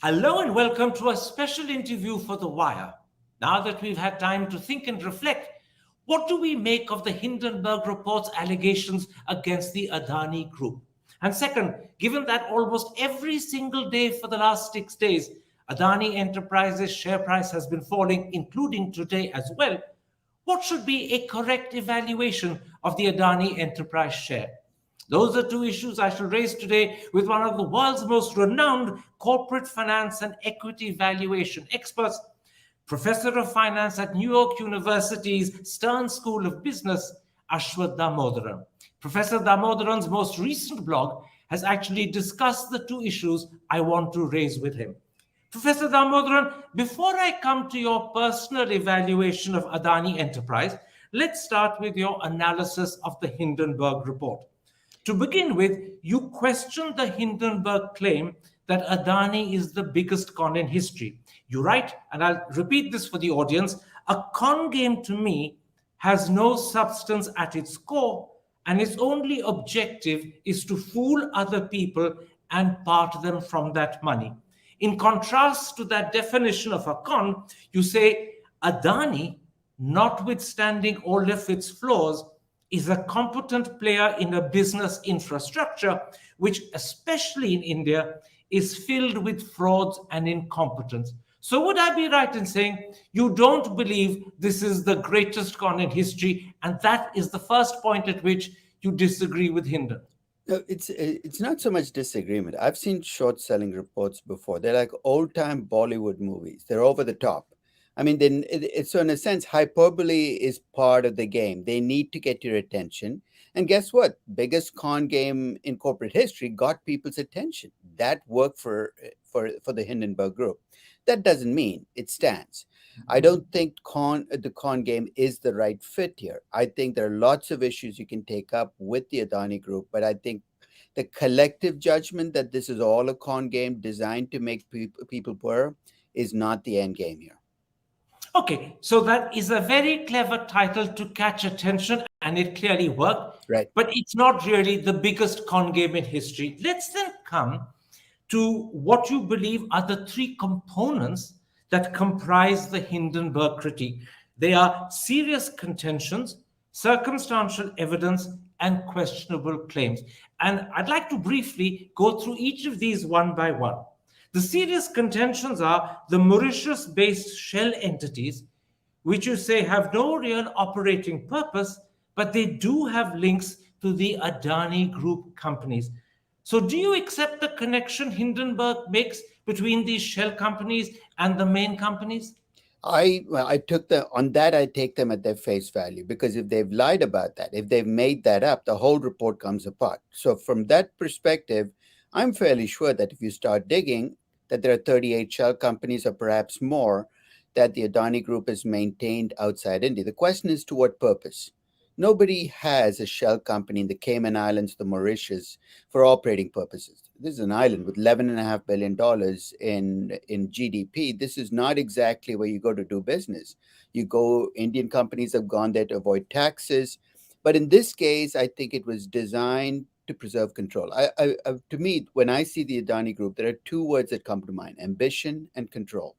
Hello and welcome to a special interview for The Wire. Now that we've had time to think and reflect, what do we make of the Hindenburg report's allegations against the Adani Group? And second, given that almost every single day for the last 6 days, Adani Enterprises' share price has been falling, including today as well, what should be a correct evaluation of the Adani Enterprise share? Those are two issues I shall raise today with one of the world's most renowned corporate finance and equity valuation experts, Professor of Finance at New York University's Stern School of Business, Aswath Damodaran. Professor Damodaran's most recent blog has actually discussed the two issues I want to raise with him. Professor Damodaran, before I come to your personal evaluation of Adani Enterprise, let's start with your analysis of the Hindenburg report. To begin with, you question the Hindenburg claim that Adani is the biggest con in history. You write, and I'll repeat this for the audience, a con game to me has no substance at its core, and its only objective is to fool other people and part them from that money. In contrast to that definition of a con, you say Adani, notwithstanding all of its flaws, is a competent player in a business infrastructure, which, especially in India, is filled with frauds and incompetence. So, would I be right in saying you don't believe this is the greatest con in history, and that is the first point at which you disagree with Hinden? No, it's not so much disagreement. I've seen short selling reports before. They're like old time Bollywood movies. They're over the top. I mean, then so in a sense, hyperbole is part of the game. They need to get your attention. And guess what? Biggest con game in corporate history got people's attention. That worked for the Hindenburg Group. That doesn't mean it stands. I don't think the con game is the right fit here. I think there are lots of issues you can take up with the Adani Group, but I think the collective judgment that this is all a con game designed to make people poor is not the end game here. Okay, so that is a very clever title to catch attention, and it clearly worked, Right. but it's not really the biggest con game in history. Let's then come to what you believe are the three components that comprise the Hindenburg critique. They are serious contentions, circumstantial evidence, and questionable claims. And I'd like to briefly go through each of these one by one. The serious contentions are the Mauritius based shell entities, which you say have no real operating purpose, but they do have links to the Adani Group companies. So, do you accept the connection Hindenburg makes between these shell companies and the main companies? I took the on that I take them at their face value, because if they've lied about that, if they've made that up, the whole report comes apart. So from that perspective, I'm fairly sure that if you start digging, that there are 38 shell companies or perhaps more that the Adani Group has maintained outside India. The question is, to what purpose? Nobody has a shell company in the Cayman Islands, the Mauritius, for operating purposes. This is an island with $11.5 billion in GDP. This is not exactly where you go to do business. Indian companies have gone there to avoid taxes. But in this case, I think it was designed to preserve control. To me, when I see the Adani Group, there are two words that come to mind: ambition and control.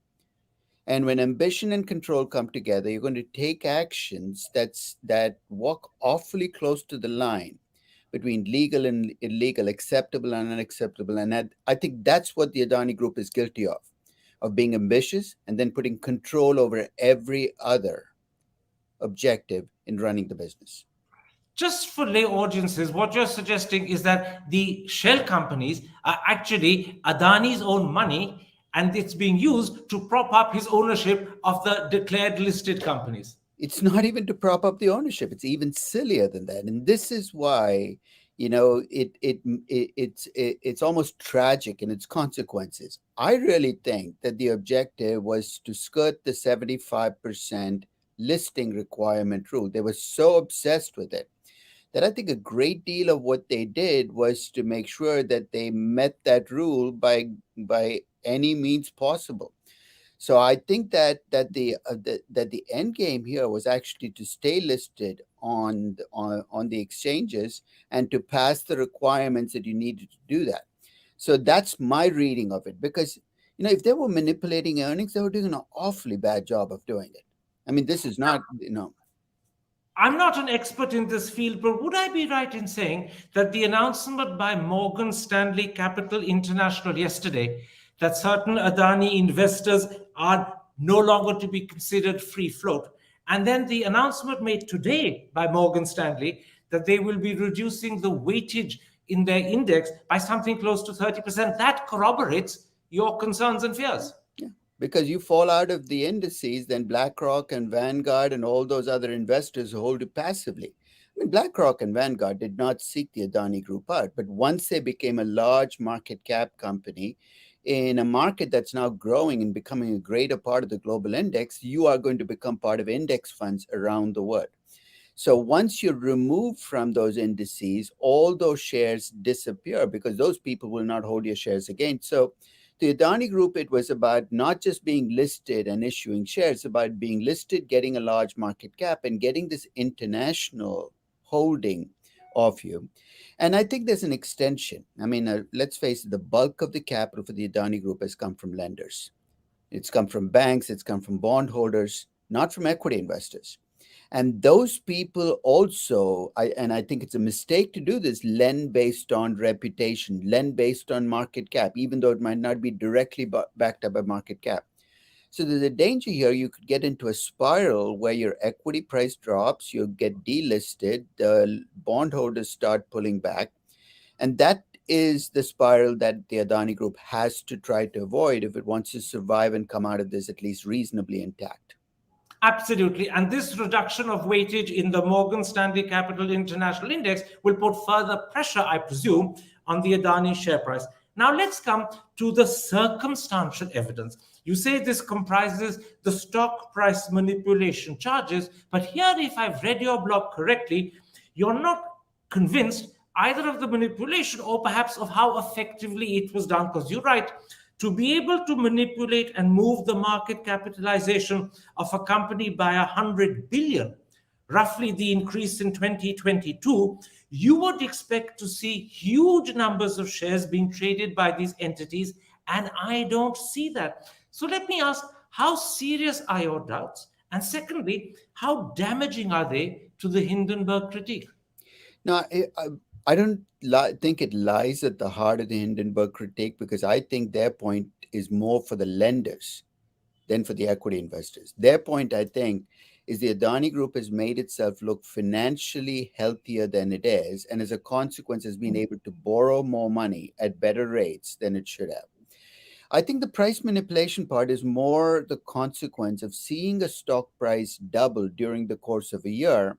And when ambition and control come together, you're going to take actions that walk awfully close to the line between legal and illegal, acceptable and unacceptable. And I think that's what the Adani Group is guilty of being ambitious and then putting control over every other objective in running the business. Just for lay audiences, what you're suggesting is that the shell companies are actually Adani's own money, and it's being used to prop up his ownership of the declared listed companies. It's not even to prop up the ownership. It's even sillier than that. And this is why, it's almost tragic in its consequences. I really think that the objective was to skirt the 75% listing requirement rule. They were so obsessed with it that I think a great deal of what they did was to make sure that they met that rule by any means possible. So I think that the end game here was actually to stay listed on the exchanges and to pass the requirements that you needed to do that. So that's my reading of it, because If they were manipulating earnings, they were doing an awfully bad job of doing it. I mean, this is not. I'm not an expert in this field, but would I be right in saying that the announcement by Morgan Stanley Capital International yesterday that certain Adani investors are no longer to be considered free float, and then the announcement made today by Morgan Stanley that they will be reducing the weightage in their index by something close to 30%, that corroborates your concerns and fears. Yeah, because you fall out of the indices, then BlackRock and Vanguard and all those other investors hold it passively. I mean, BlackRock and Vanguard did not seek the Adani Group out, but once they became a large market cap company in a market that's now growing and becoming a greater part of the global index, you are going to become part of index funds around the world. So once you're removed from those indices, all those shares disappear because those people will not hold your shares again. So the Adani Group, it was about not just being listed and issuing shares, about being listed, getting a large market cap, and getting this international holding of you. And I think there's an extension. I mean, let's face it, the bulk of the capital for the Adani Group has come from lenders. It's come from banks, it's come from bondholders, not from equity investors. And those people also, I think it's a mistake to do this, lend based on reputation, lend based on market cap, even though it might not be directly backed up by market cap. So there's a danger here. You could get into a spiral where your equity price drops, you get delisted, the bondholders start pulling back. And that is the spiral that the Adani Group has to try to avoid if it wants to survive and come out of this at least reasonably intact. Absolutely. And this reduction of weightage in the Morgan Stanley Capital International Index will put further pressure, I presume, on the Adani share price. Now, let's come to the circumstantial evidence. You say this comprises the stock price manipulation charges, but here, if I've read your blog correctly, you're not convinced either of the manipulation or perhaps of how effectively it was done. Because you write, to be able to manipulate and move the market capitalization of a company by 100 billion, roughly the increase in 2022, you would expect to see huge numbers of shares being traded by these entities, and I don't see that. So let me ask, how serious are your doubts? And secondly, how damaging are they to the Hindenburg critique? Now, I don't think it lies at the heart of the Hindenburg critique because I think their point is more for the lenders than for the equity investors. Their point, I think, is the Adani Group has made itself look financially healthier than it is, and as a consequence, has been able to borrow more money at better rates than it should have. I think the price manipulation part is more the consequence of seeing a stock price double during the course of a year,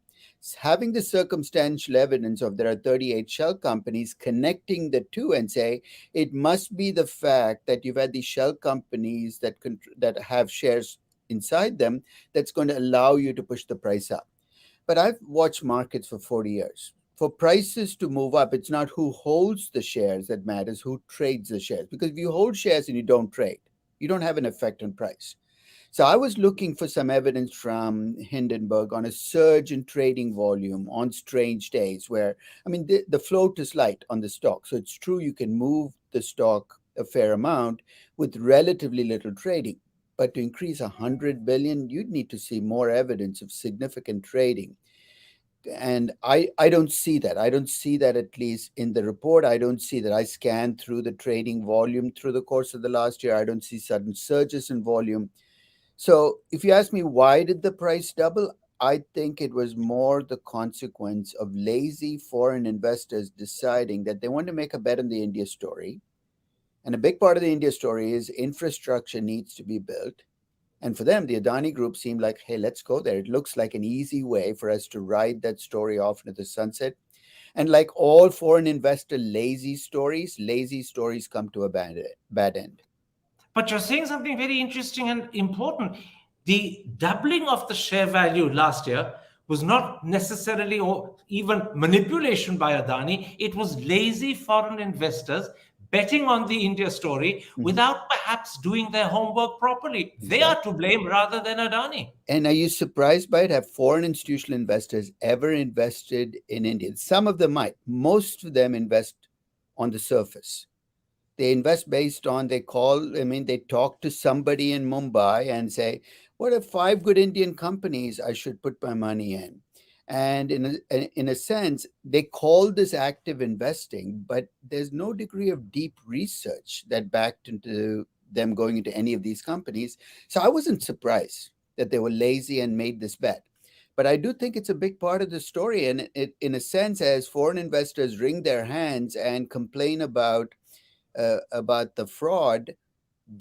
having the circumstantial evidence of there are 38 shell companies, connecting the two and say it must be the fact that you've had these shell companies that have shares inside them that's going to allow you to push the price up. But I've watched markets for 40 years. For prices to move up, it's not who holds the shares that matters, who trades the shares. Because if you hold shares and you don't trade, you don't have an effect on price. So I was looking for some evidence from Hindenburg on a surge in trading volume on strange days where, I mean, the float is light on the stock. So it's true you can move the stock a fair amount with relatively little trading. But to increase 100 billion, you'd need to see more evidence of significant trading. And I don't see that. I don't see that, at least in the report. I don't see that. I scanned through the trading volume through the course of the last year. I don't see sudden surges in volume. So if you ask me why did the price double, I think it was more the consequence of lazy foreign investors deciding that they want to make a bet on the India story. And a big part of the India story is infrastructure needs to be built. And for them, the Adani Group seemed like, hey, let's go there. It looks like an easy way for us to ride that story off into the sunset. And like all foreign investor lazy stories come to a bad end. But you're saying something very interesting and important. The doubling of the share value last year was not necessarily or even manipulation by Adani. It was lazy foreign investors betting on the India story without perhaps doing their homework properly. They are to blame rather than Adani. And are you surprised by it? Have foreign institutional investors ever invested in India? Some of them might. Most of them invest on the surface. They invest based on, they call, I mean, they talk to somebody in Mumbai and say, what are five good Indian companies I should put my money in? And in a sense, they call this active investing, but there's no degree of deep research that backed into them going into any of these companies. So I wasn't surprised that they were lazy and made this bet. But I do think it's a big part of the story. And it, in a sense, as foreign investors wring their hands and complain about the fraud,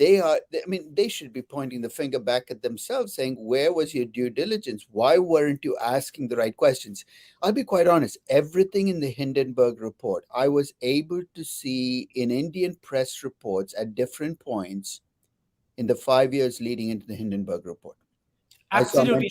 I mean, they should be pointing the finger back at themselves, saying, where was your due diligence? Why weren't you asking the right questions? I'll be quite honest, everything in the Hindenburg report I was able to see in Indian press reports at different points in the 5 years leading into the Hindenburg report. I saw Absolutely.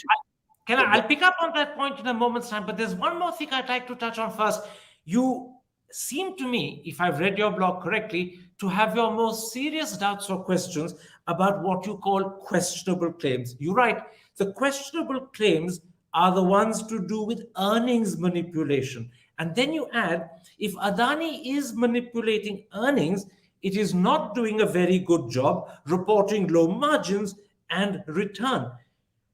mention. I'll pick up on that point in a moment's time, but there's one more thing I'd like to touch on first. You seem to me, if I've read your blog correctly, to have your most serious doubts or questions about what you call questionable claims. You write, the questionable claims are the ones to do with earnings manipulation. And then you add, if Adani is manipulating earnings, it is not doing a very good job reporting low margins and return.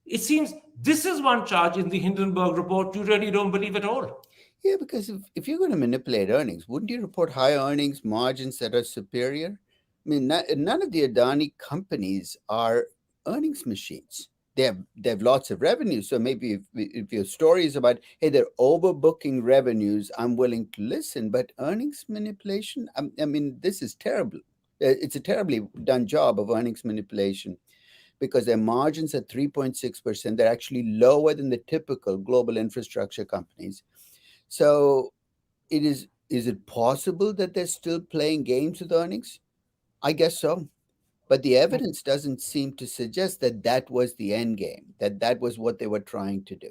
It seems this is one charge in the Hindenburg report you really don't believe at all. Yeah, because if you're going to manipulate earnings, wouldn't you report high earnings margins that are superior? I mean, none of the Adani companies are earnings machines. They have lots of revenue. So maybe if your story is about, hey, they're overbooking revenues, I'm willing to listen. But earnings manipulation, I mean, this is terrible. It's a terribly done job of earnings manipulation because their margins are 3.6%. They're actually lower than the typical global infrastructure companies. So is it possible that they're still playing games with earnings? I guess so. But the evidence doesn't seem to suggest that that was the end game, that that was what they were trying to do.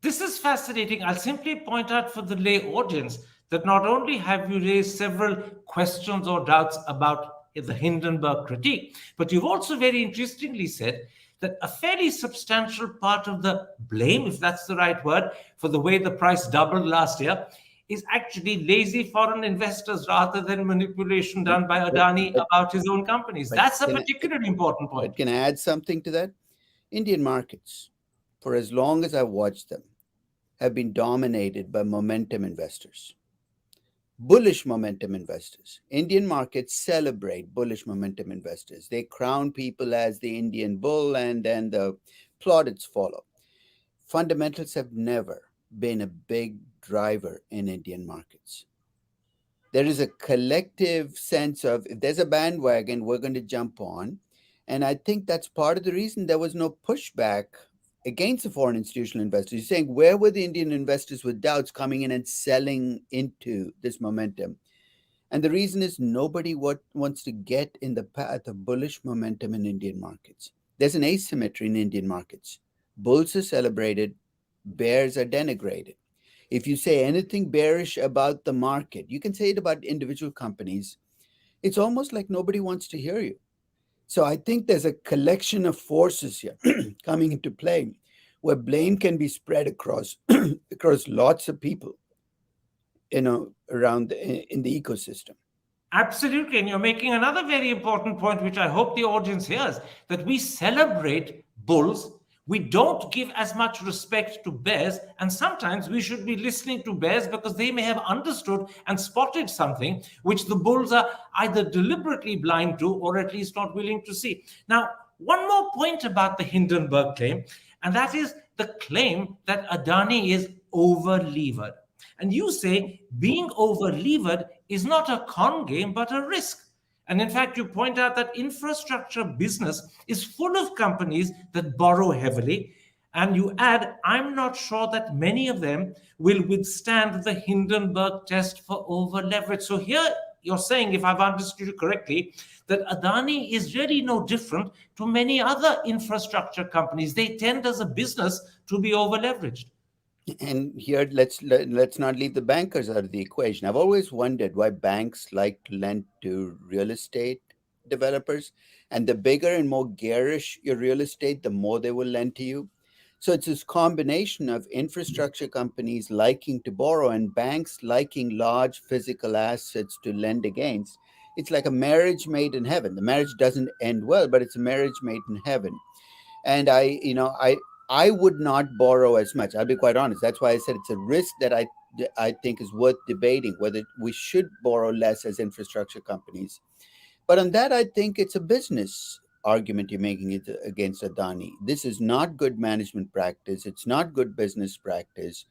This is fascinating. I'll simply point out for the lay audience that not only have you raised several questions or doubts about the Hindenburg critique, but you've also very interestingly said that a fairly substantial part of the blame, if that's the right word, for the way the price doubled last year is actually lazy foreign investors rather than manipulation done by But Adani but about his own companies. but That's a can I, particularly important but point. can I add something to that? Indian markets, for as long as I've watched them, have been dominated by momentum investors. Bullish momentum investors. Indian markets celebrate bullish momentum investors. They crown people as the Indian bull and then the plaudits follow. Fundamentals have never been a big driver in Indian markets. There is a collective sense of if there's a bandwagon, we're going to jump on. And I think that's part of the reason there was no pushback against the foreign institutional investors. You're saying, where were the Indian investors with doubts coming in and selling into this momentum? And the reason is nobody wants to get in the path of bullish momentum in Indian markets. There's an asymmetry in Indian markets. Bulls are celebrated, bears are denigrated. If you say anything bearish about the market, you can say it about individual companies. It's almost like nobody wants to hear you. So I think there's a collection of forces here coming into play where blame can be spread across across lots of people, around in the ecosystem. Absolutely. And you're making another very important point, which I hope the audience hears, that we celebrate bulls. We don't give as much respect to bears. And sometimes we should be listening to bears because they may have understood and spotted something which the bulls are either deliberately blind to or at least not willing to see. Now, one more point about the Hindenburg claim, and that is the claim that Adani is over levered. And you say being over levered is not a con game, but a risk. And in fact, you point out that infrastructure business is full of companies that borrow heavily. And you add, I'm not sure that many of them will withstand the Hindenburg test for over leverage. So here you're saying, if I've understood you correctly, that Adani is really no different to many other infrastructure companies. They tend as a business to be over leveraged. And here, let's not leave the bankers out of the equation. I've always wondered why banks like to lend to real estate developers, and the bigger and more garish your real estate, the more they will lend to you. So it's this combination of infrastructure companies liking to borrow and banks liking large physical assets to lend against. it's like a marriage made in heaven. The marriage doesn't end well, but it's a marriage made in heaven. And I would not borrow as much. I'll be quite honest. That's why I said it's a risk that I think is worth debating whether we should borrow less as infrastructure companies. But on that, I think it's a business argument you're making it against Adani. This is not good management practice. It's not good business practice.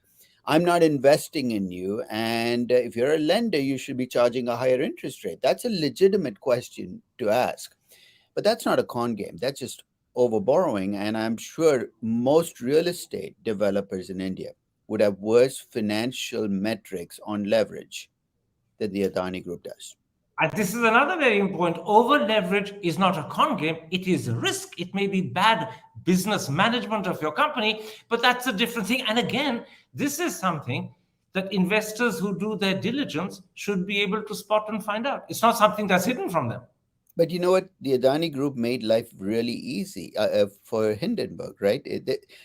I'm not investing in you. And if you're a lender, you should be charging a higher interest rate. That's a legitimate question to ask. But that's not a con game. That's just over borrowing. And I'm sure most real estate developers in India would have worse financial metrics on leverage than the Adani Group does. And this is another very important. Over leverage is not a con game, it is a risk. It may be bad business management of your company, but that's a different thing. And again, this is something that investors who do their diligence should be able to spot and find out. It's not something that's hidden from them. But you know what? The Adani Group made life really easy for Hindenburg, right?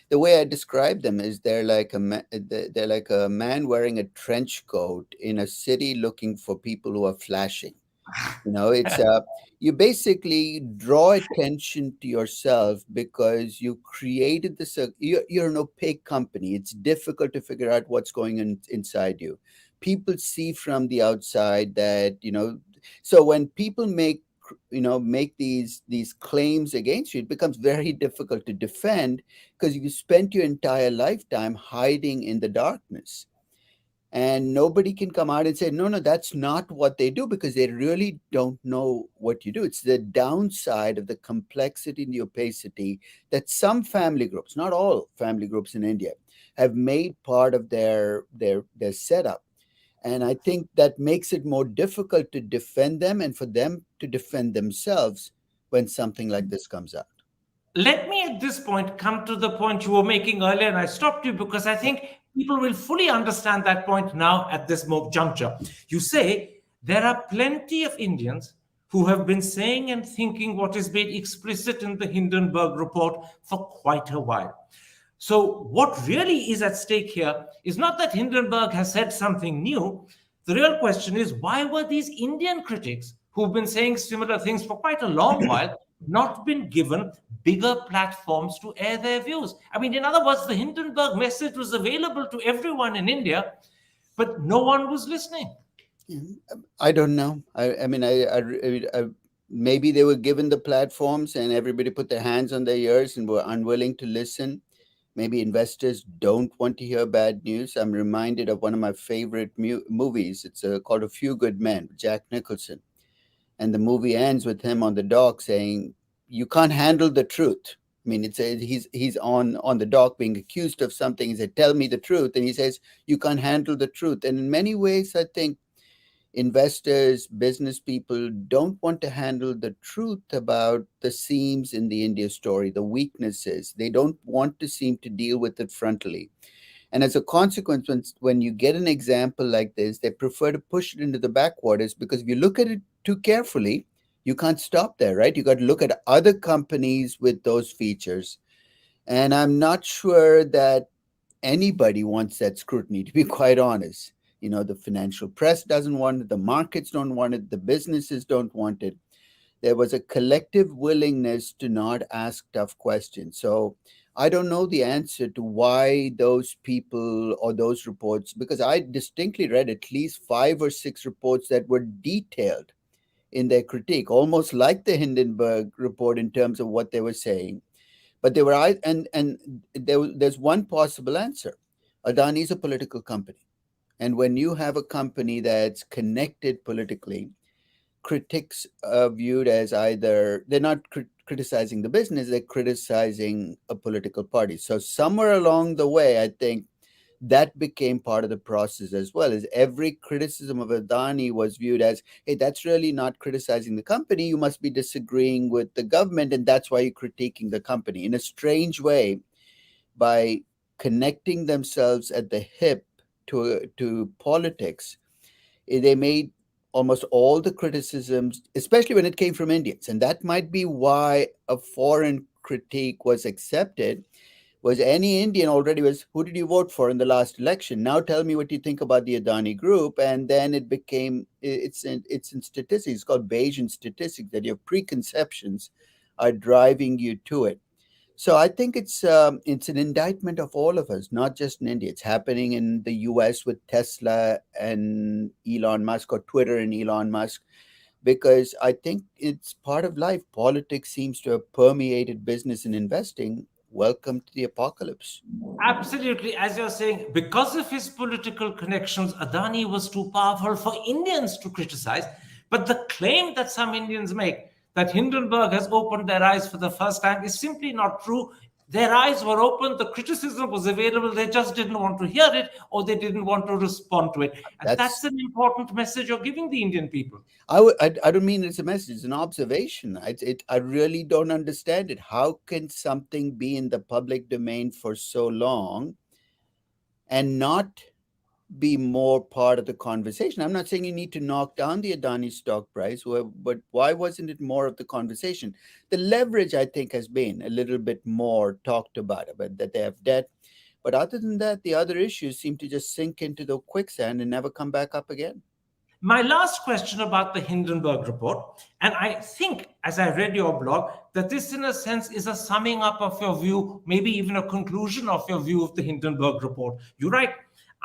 The way I describe them is they're like a man wearing a trench coat in a city looking for people who are flashing. It's you basically draw attention to yourself because you created this. You're an opaque company. It's difficult to figure out what's going on inside you. People see from the outside that So when people make these claims against you, it becomes very difficult to defend because you spent your entire lifetime hiding in the darkness, and nobody can come out and say no, no, that's not what they do, because they really don't know what you do. It's the downside of the complexity and the opacity that some family groups, not all family groups in India, have made part of their setup. And I think that makes it more difficult to defend them and for them to defend themselves when something like this comes out. Let me at this point come to the point you were making earlier, and I stopped you because I think people will fully understand that point now at this juncture. You say there are plenty of Indians who have been saying and thinking what is made explicit in the Hindenburg report for quite a while. So, what really is at stake here is not that Hindenburg has said something new. The real question is, why were these Indian critics who've been saying similar things for quite a long while not been given bigger platforms to air their views? I mean, in other words, the Hindenburg message was available to everyone in India, but no one was listening. I don't know. I mean, maybe they were given the platforms and everybody put their hands on their ears and were unwilling to listen. Maybe investors don't want to hear bad news. I'm reminded of one of my favorite movies. It's called A Few Good Men, Jack Nicholson. And the movie ends with him on the dock saying, "You can't handle the truth." I mean, he's on the dock being accused of something. He said, "Tell me the truth," and he says, "You can't handle the truth." And in many ways, I think investors, business people don't want to handle the truth about the seams in the India story, the weaknesses. They don't want to seem to deal with it frontally. And as a consequence, when you get an example like this, they prefer to push it into the backwaters, because if you look at it too carefully, you can't stop there, right? You got to look at other companies with those features. And I'm not sure that anybody wants that scrutiny, to be quite honest. The financial press doesn't want it, the markets don't want it, the businesses don't want it. There was a collective willingness to not ask tough questions. So I don't know the answer to why those people or those reports, because I distinctly read at least 5 or 6 reports that were detailed in their critique, almost like the Hindenburg report in terms of what they were saying. But they were, there's one possible answer. Adani is a political company. And when you have a company that's connected politically, critics are viewed as either they're not criticizing the business, they're criticizing a political party. So somewhere along the way, I think that became part of the process as well. Is every criticism of Adani was viewed as, hey, that's really not criticizing the company. You must be disagreeing with the government, and that's why you're critiquing the company. In a strange way, by connecting themselves at the hip to politics, they made almost all the criticisms, especially when it came from Indians. And that might be why a foreign critique was accepted. was any Indian already was, who did you vote for in the last election? Now tell me what you think about the Adani group. And then it became, it's in statistics, it's called Bayesian statistics, that your preconceptions are driving you to it. So I think it's an indictment of all of us, not just in India. It's happening in the US with Tesla and Elon Musk, or Twitter and Elon Musk, because I think it's part of life. Politics seems to have permeated business and investing. Welcome to the apocalypse. Absolutely. As you're saying, because of his political connections, Adani was too powerful for Indians to criticize. But the claim that some Indians make that Hindenburg has opened their eyes for the first time is simply not true. Their eyes were open, the criticism was available, they just didn't want to hear it or they didn't want to respond to it. And That's that's an important message you're giving the Indian people. I don't mean it's a message; it's an observation. I really don't understand it. How can something be in the public domain for so long and not be more part of the conversation? I'm not saying you need to knock down the Adani stock price, but why wasn't it more of the conversation? The leverage, I think, has been a little bit more talked about that they have debt. But other than that, the other issues seem to just sink into the quicksand and never come back up again. My last question about the Hindenburg report, and I think as I read your blog, that this in a sense is a summing up of your view, maybe even a conclusion of your view of the Hindenburg report. You write,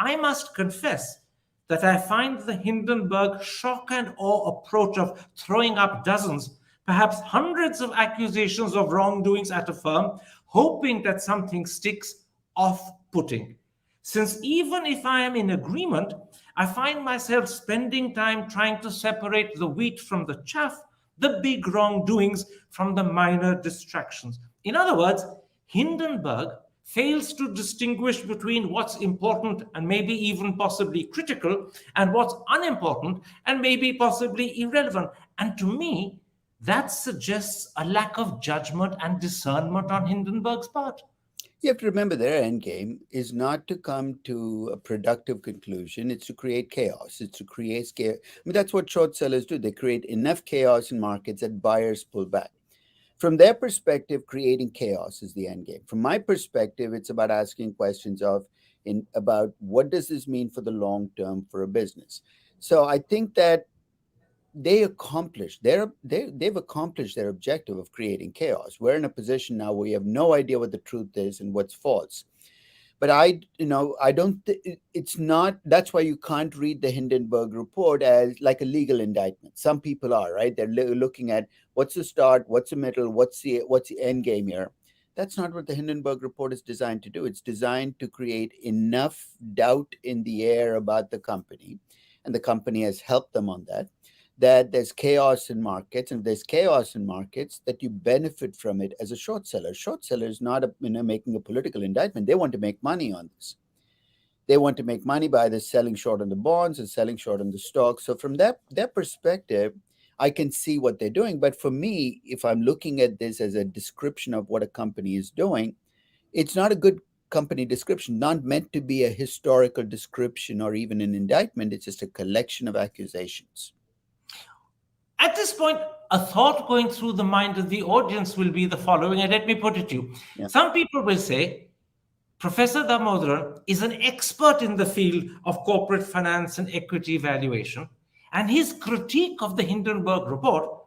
I must confess that I find the Hindenburg shock and awe approach of throwing up dozens, perhaps hundreds of accusations of wrongdoings at a firm, hoping that something sticks, off putting. Since even if I am in agreement, I find myself spending time trying to separate the wheat from the chaff, the big wrongdoings from the minor distractions. In other words, Hindenburg fails to distinguish between what's important and maybe even possibly critical and what's unimportant and maybe possibly irrelevant. And to me, that suggests a lack of judgment and discernment on Hindenburg's part. You have to remember their end game is not to come to a productive conclusion. It's to create chaos. It's to create scare. I mean, that's what short sellers do. They create enough chaos in markets that buyers pull back. From their perspective, creating chaos is the end game. From my perspective, it's about asking questions about what does this mean for the long term for a business. So I think that they've accomplished their objective of creating chaos. We're in a position now where we have no idea what the truth is and what's false. But I don't. It's not. That's why you can't read the Hindenburg report as like a legal indictment. Some people are, right. They're looking at what's the start, what's the middle, what's the end game here. That's not what the Hindenburg report is designed to do. It's designed to create enough doubt in the air about the company, and the company has helped them on that. That there's chaos in markets, and if there's chaos in markets, that you benefit from it as a short seller. Short seller is not making a political indictment. They want to make money on this. They want to make money by either selling short on the bonds and selling short on the stock. So from that perspective, I can see what they're doing. But for me, if I'm looking at this as a description of what a company is doing, it's not a good company description, not meant to be a historical description or even an indictment. It's just a collection of accusations. At this point, a thought going through the mind of the audience will be the following, and let me put it to you. Yeah. Some people will say, Professor Damodaran is an expert in the field of corporate finance and equity valuation, and his critique of the Hindenburg report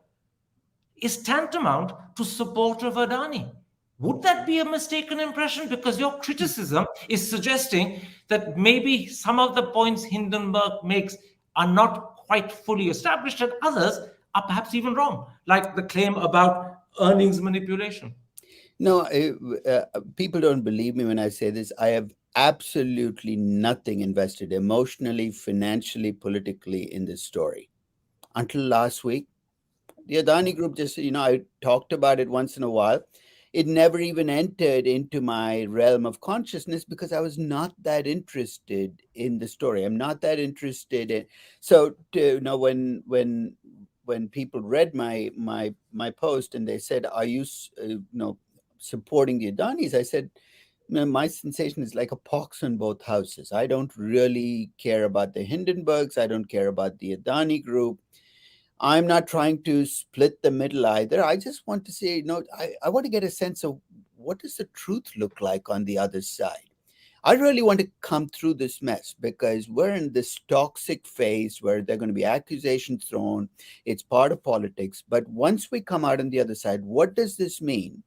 is tantamount to support of Adani. Would that be a mistaken impression? Because your criticism is suggesting that maybe some of the points Hindenburg makes are not quite fully established, and others are perhaps even wrong, like the claim about earnings manipulation. No, people don't believe me when I say this. I have absolutely nothing invested emotionally, financially, politically in this story. Until last week, the Adani Group just, I talked about it once in a while. It never even entered into my realm of consciousness because I was not that interested in the story. I'm not that interested in. So, when people read my post and they said, "Are you, supporting the Adanis?" I said, my sensation is like a pox on both houses. I don't really care about the Hindenburgs. I don't care about the Adani Group. I'm not trying to split the middle either. I just want to say, I want to get a sense of what does the truth look like on the other side? I really want to come through this mess because we're in this toxic phase where there are going to be accusations thrown. It's part of politics. But once we come out on the other side, what does this mean?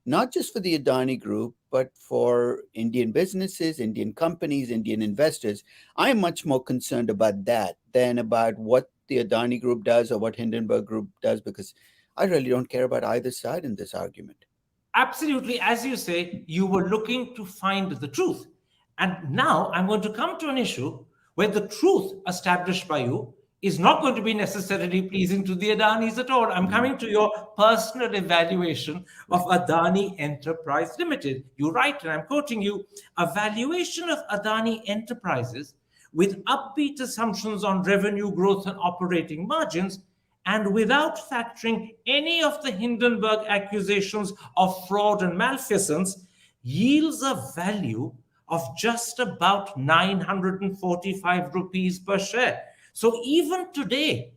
Not just for the Adani Group, but for Indian businesses, Indian companies, Indian investors. I'm much more concerned about that than about what the Adani Group does or what Hindenburg Group does, because I really don't care about either side in this argument. Absolutely. As you say, you were looking to find the truth. And now I'm going to come to an issue where the truth established by you is not going to be necessarily pleasing to the Adanis at all. I'm Mhm. coming to your personal evaluation of Right. Adani Enterprise Limited. You write, and I'm quoting you, a valuation of Adani Enterprises with upbeat assumptions on revenue growth and operating margins, and without factoring any of the Hindenburg accusations of fraud and malfeasance, yields a value of just about 945 rupees per share. So even today,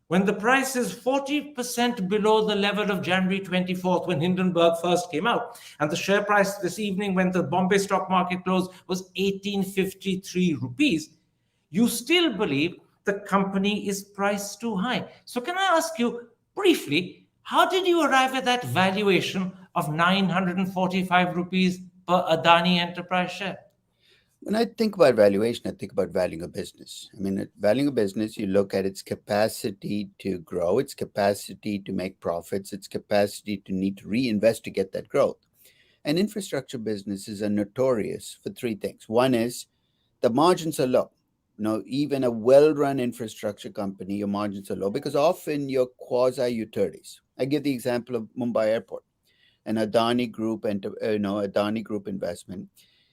when the price is 40% below the level of January 24th, when Hindenburg first came out, and the share price this evening, when the Bombay stock market closed, was 1853 rupees, you still believe the company is priced too high. So, can I ask you briefly, how did you arrive at that valuation of 945 rupees per Adani Enterprise share? When I think about valuation, I think about valuing a business. I mean, valuing a business, you look at its capacity to grow, its capacity to make profits, its capacity to need to reinvest to get that growth. And infrastructure businesses are notorious for three things. One is the margins are low. Even a well-run infrastructure company, your margins are low because often you're quasi utilities. I give the example of Mumbai Airport, an Adani Group and Adani Group investment.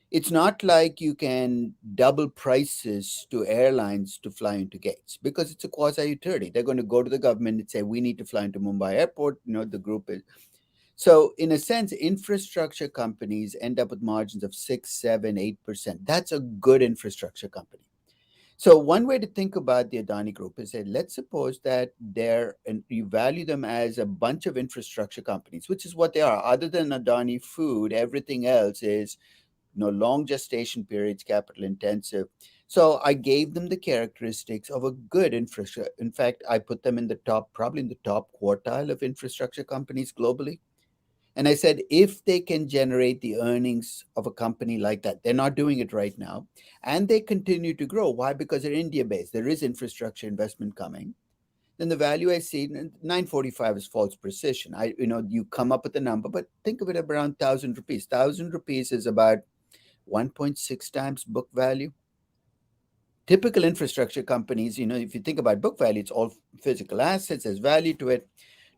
It's not like you can double prices to airlines to fly into gates because it's a quasi utility. They're going to go to the government and say, we need to fly into Mumbai Airport. The group is. So, in a sense, infrastructure companies end up with margins of 6, 7, 8%. That's a good infrastructure company. So, one way to think about the Adani Group is that let's suppose that and you value them as a bunch of infrastructure companies, which is what they are. Other than Adani Food, everything else is long gestation periods, capital intensive. So I gave them the characteristics of a good infrastructure. In fact, I put them in the top, probably in the top quartile of infrastructure companies globally. And I said, if they can generate the earnings of a company like that, they're not doing it right now, and they continue to grow. Why? Because they're India based. There is infrastructure investment coming. Then the value I see, 945 is false precision. You come up with a number, but think of it around 1,000 rupees. 1,000 rupees is about 1.6 times book value. Typical infrastructure companies, if you think about book value, it's all physical assets, there's value to it,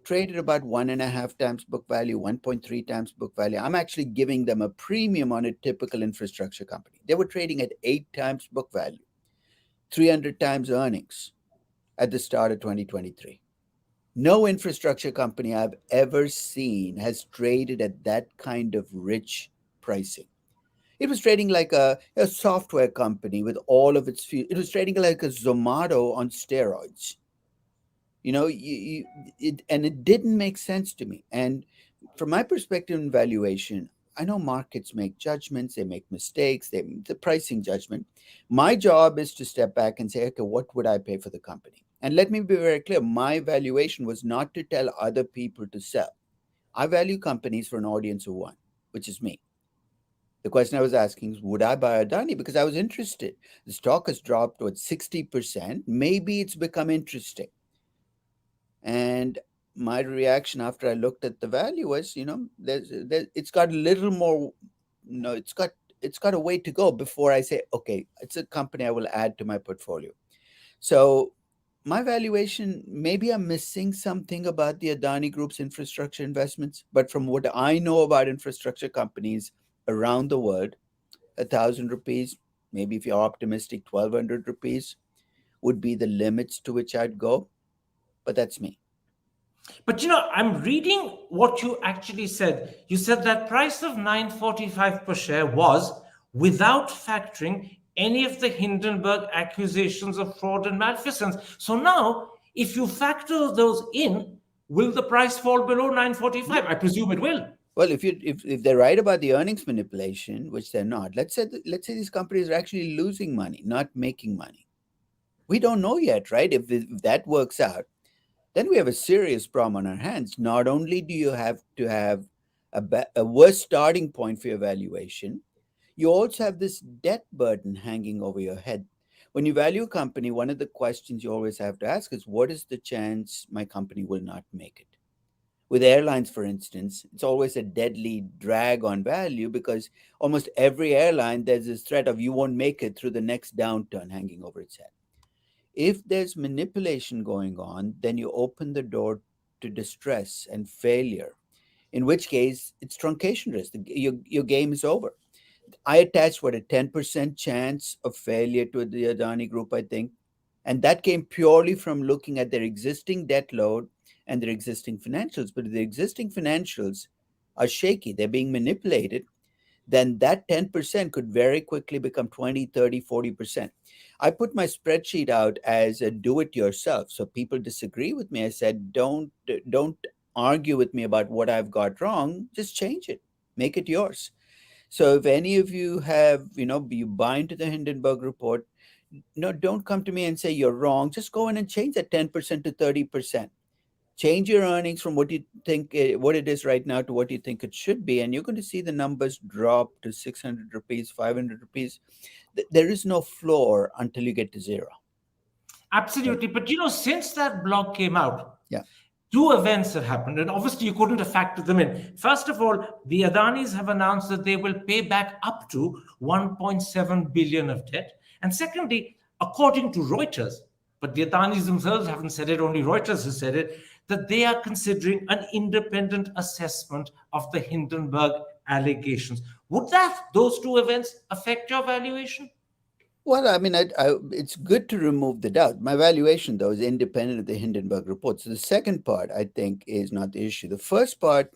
traded about 1.5 times book value, 1.3 times book value. I'm actually giving them a premium on a typical infrastructure company. They were trading at 8 times book value, 300 times earnings at the start of 2023. No infrastructure company I've ever seen has traded at that kind of rich pricing. It was trading like a software company with all of its. It was trading like a Zomato on steroids. And it didn't make sense to me. And from my perspective in valuation, I know markets make judgments, they make mistakes, the pricing judgment. My job is to step back and say, okay, what would I pay for the company? And let me be very clear, my valuation was not to tell other people to sell. I value companies for an audience of one, which is me. The question I was asking is, would I buy Adani? Because I was interested. The stock has dropped to 60%. Maybe it's become interesting. And my reaction after I looked at the value was, it's got a little more, it's got a way to go before I say, okay, it's a company I will add to my portfolio. So my valuation, maybe I'm missing something about the Adani Group's infrastructure investments, but from what I know about infrastructure companies around the world, 1,000 rupees, maybe if you're optimistic, 1,200 rupees would be the limits to which I'd go. But that's me. But I'm reading what you actually said. You said that price of 945 per share was without factoring any of the Hindenburg accusations of fraud and malfeasance. So now, if you factor those in, will the price fall below 945? Yeah. I presume it will. Well, if they're right about the earnings manipulation, which they're not, let's say these companies are actually losing money, not making money. We don't know yet, right? If that works out, then we have a serious problem on our hands. Not only do you have to have a worse starting point for your valuation, you also have this debt burden hanging over your head. When you value a company, one of the questions you always have to ask is, what is the chance my company will not make it? With airlines, for instance, it's always a deadly drag on value because almost every airline, there's this threat of you won't make it through the next downturn hanging over its head. If there's manipulation going on, then you open the door to distress and failure, in which case it's truncation risk. Your game is over. I attached what, a 10% chance of failure to the Adani group, I think. And that came purely from looking at their existing debt load and their existing financials. But if the existing financials are shaky, they're being manipulated, then that 10% could very quickly become 20, 30, 40%. I put my spreadsheet out as a do it yourself. So people disagree with me. I said, don't argue with me about what I've got wrong. Just change it, make it yours. So if any of you have, you buy into the Hindenburg report, no, don't come to me and say you're wrong. Just go in and change that 10% to 30%. Change your earnings from what you think what it is right now to what you think it should be, and you're going to see the numbers drop to 600 rupees, 500 rupees. There is no floor until you get to zero. Right? Absolutely. But since that blog came out, Yeah. two events have happened, and obviously you couldn't have factored them in. First of all, the Adanis have announced that they will pay back up to 1.7 billion of debt. And secondly, according to Reuters, but the Adanis themselves haven't said it, only Reuters has said it, that they are considering an independent assessment of the Hindenburg allegations. Would those two events affect your valuation? Well, I mean, it's good to remove the doubt. My valuation, though, is independent of the Hindenburg report. So the second part, I think, is not the issue. The first part,